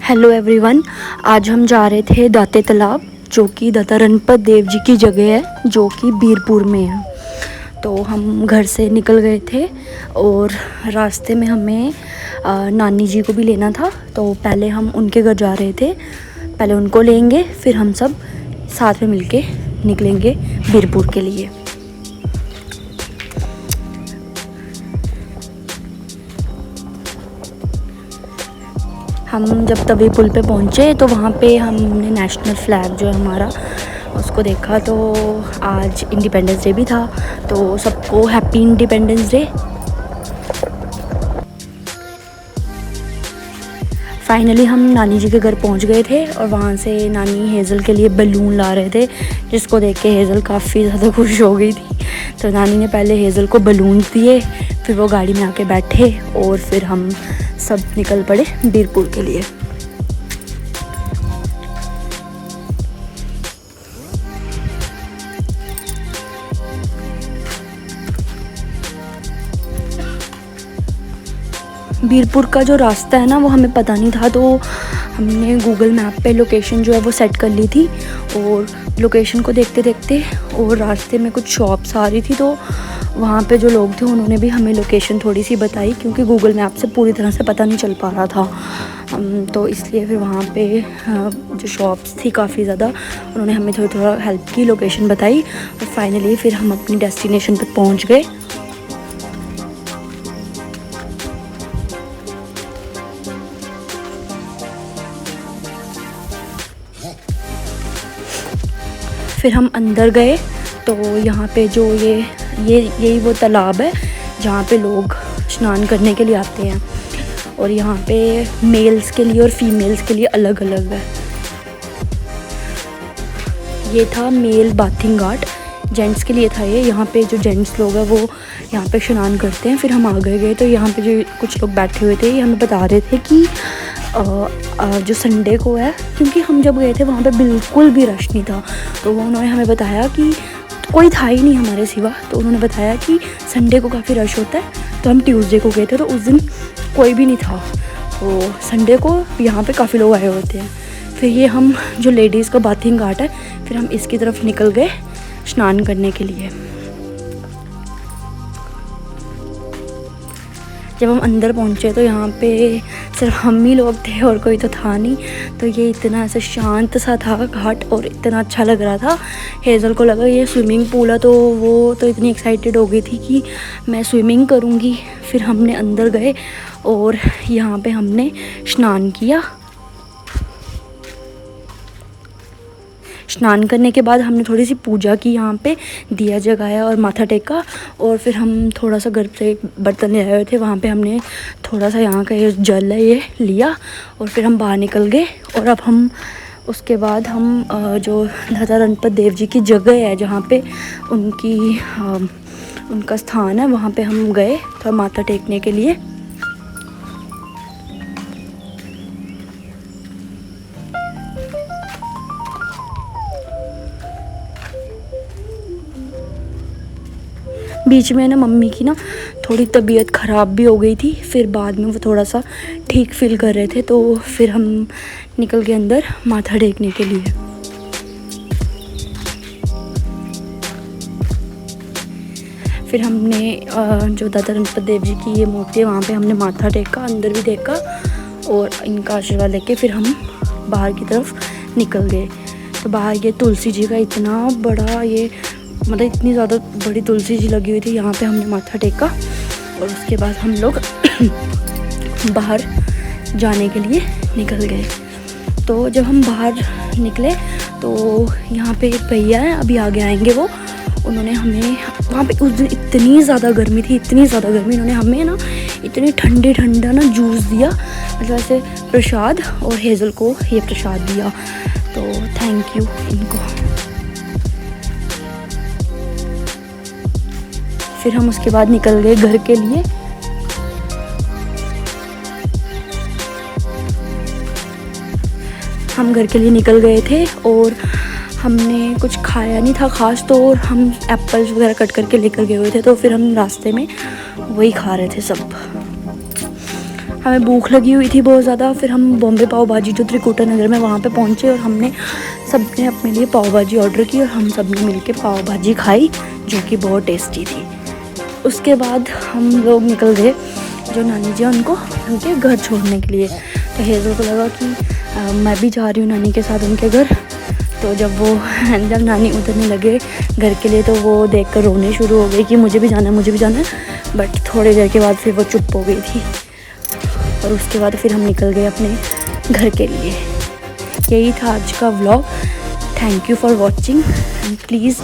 Hello everyone. आज हम जा रहे थे दाते तालाब, जो कि दाता रणपत देव जी की जगह है, जो कि बीरपुर में है। तो हम घर से निकल गए थे और रास्ते में हमें नानी जी को भी लेना था। तो पहले हम उनके घर जा रहे थे, पहले उनको लेंगे, फिर हम सब साथ में मिलके निकलेंगे बीरपुर के लिए। हम जब तवी पुल पे पहुँचे तो वहाँ पे हमने नेशनल फ्लैग जो है हमारा उसको देखा। तो आज इंडिपेंडेंस डे भी था, तो सबको हैप्पी इंडिपेंडेंस डे। फाइनली हम नानी जी के घर पहुँच गए थे और वहाँ से नानी हेज़ल के लिए बलून ला रहे थे, जिसको देख के हेज़ल काफ़ी ज़्यादा खुश हो गई थी। तो नानी ने पहले हेज़ल को बलून दिए, फिर वो गाड़ी में आके बैठे और फिर हम सब निकल पड़े बीरपुर के लिए। बीरपुर का जो रास्ता है ना, वो हमें पता नहीं था, तो हमने गूगल मैप पे लोकेशन जो है वो सेट कर ली थी। और लोकेशन को देखते देखते और रास्ते में कुछ शॉप्स आ रही थी, तो वहाँ पे जो लोग थे उन्होंने भी हमें लोकेशन थोड़ी सी बताई, क्योंकि गूगल मैप से पूरी तरह से पता नहीं चल पा रहा था। तो इसलिए फिर वहाँ पे जो शॉप्स थी काफ़ी ज़्यादा, उन्होंने हमें थोड़ा हेल्प की, लोकेशन बताई और फाइनली फिर हम अपनी डेस्टिनेशन तक पहुँच गए। फिर हम अंदर गए तो यहाँ पे जो यही वो तालाब है जहाँ पे लोग स्नान करने के लिए आते हैं। और यहाँ पे मेल्स के लिए और फीमेल्स के लिए अलग अलग है। ये था मेल बाथिंग घाट, जेंट्स के लिए था ये। यहाँ पे जो जेंट्स लोग हैं वो यहाँ पे स्नान करते हैं। फिर हम आगे गए तो यहाँ पे जो कुछ लोग बैठे हुए थे, ये हमें बता रहे थे कि जो संडे को है, क्योंकि हम जब गए थे वहाँ पे बिल्कुल भी रश नहीं था। तो वो उन्होंने हमें बताया कि कोई था ही नहीं हमारे सिवा, तो उन्होंने बताया कि संडे को काफ़ी रश होता है। तो हम ट्यूसडे को गए थे तो उस दिन कोई भी नहीं था, तो संडे को यहाँ पे काफ़ी लोग आए होते हैं। फिर ये हम जो लेडीज़ का बाथिंग घाट है, फिर हम इसकी तरफ निकल गए स्नान करने के लिए। जब हम अंदर पहुँचे तो यहाँ पे सिर्फ हम ही लोग थे और कोई तो था नहीं। तो ये इतना ऐसा शांत सा था घाट और इतना अच्छा लग रहा था। हेज़ल को लगा ये स्विमिंग पूल है, तो वो तो इतनी एक्साइटेड हो गई थी कि मैं स्विमिंग करूँगी। फिर हमने अंदर गए और यहाँ पे हमने स्नान किया। स्नान करने के बाद हमने थोड़ी सी पूजा की, यहाँ पे दिया जगाया और माथा टेका। और फिर हम थोड़ा सा घर से बर्तन ले आए हुए थे, वहाँ पे हमने थोड़ा सा यहाँ का ये जल है ये लिया और फिर हम बाहर निकल गए। और अब हम उसके बाद हम जो दाता रणपत देव जी की जगह है जहाँ पे उनका स्थान है, वहाँ पे हम गए थोड़ा माथा टेकने के लिए। बीच में ना मम्मी की ना थोड़ी तबीयत ख़राब भी हो गई थी, फिर बाद में वो थोड़ा सा ठीक फील कर रहे थे, तो फिर हम निकल गए अंदर माथा टेकने के लिए। फिर हमने जो दाता रणपत देव जी की ये मूर्ति है वहाँ पे हमने माथा टेका, अंदर भी देखा और इनका आशीर्वाद लेके फिर हम बाहर की तरफ निकल गए। तो बाहर ये तुलसी जी का इतना बड़ा ये मतलब इतनी ज़्यादा बड़ी तुलसी जी लगी हुई थी, यहाँ पे हमने माथा टेका और उसके बाद हम लोग बाहर जाने के लिए निकल गए। तो जब हम बाहर निकले तो यहाँ पे एक भैया है, अभी आगे आएंगे वो, उन्होंने हमें वहाँ पे उस दिन इतनी ज़्यादा गर्मी थी, इतनी ज़्यादा गर्मी, उन्होंने हमें ना इतनी ठंडा ना जूस दिया, मतलब ऐसे प्रसाद, और हेज़ल को ये प्रसाद दिया। तो थैंक यू इनको। फिर हम उसके बाद निकल गए घर के लिए। हम घर के लिए निकल गए थे और हमने कुछ खाया नहीं था ख़ास, तो और हम एप्पल्स वगैरह कट करके लेकर गए हुए थे, तो फिर हम रास्ते में वही खा रहे थे सब। हमें भूख लगी हुई थी बहुत ज़्यादा। फिर हम बॉम्बे पाव भाजी जो त्रिकुटा नगर में वहाँ पे पहुँचे और हमने सबने अपने लिए पाव भाजी ऑर्डर की और हम सब ने मिल के पाव भाजी खाई जो कि बहुत टेस्टी थी। उसके बाद हम लोग निकल गए, जो नानी जी उनको उनके घर छोड़ने के लिए। तो हेज़ल को लगा कि मैं भी जा रही हूँ नानी के साथ उनके घर। तो जब नानी उतरने लगे घर के लिए तो वो देखकर रोने शुरू हो गई कि मुझे भी जाना है, मुझे भी जाना है। बट थोड़ी देर के बाद फिर वो चुप हो गई थी और उसके बाद फिर हम निकल गए अपने घर के लिए। यही था आज का vlog. Thank you for watching and please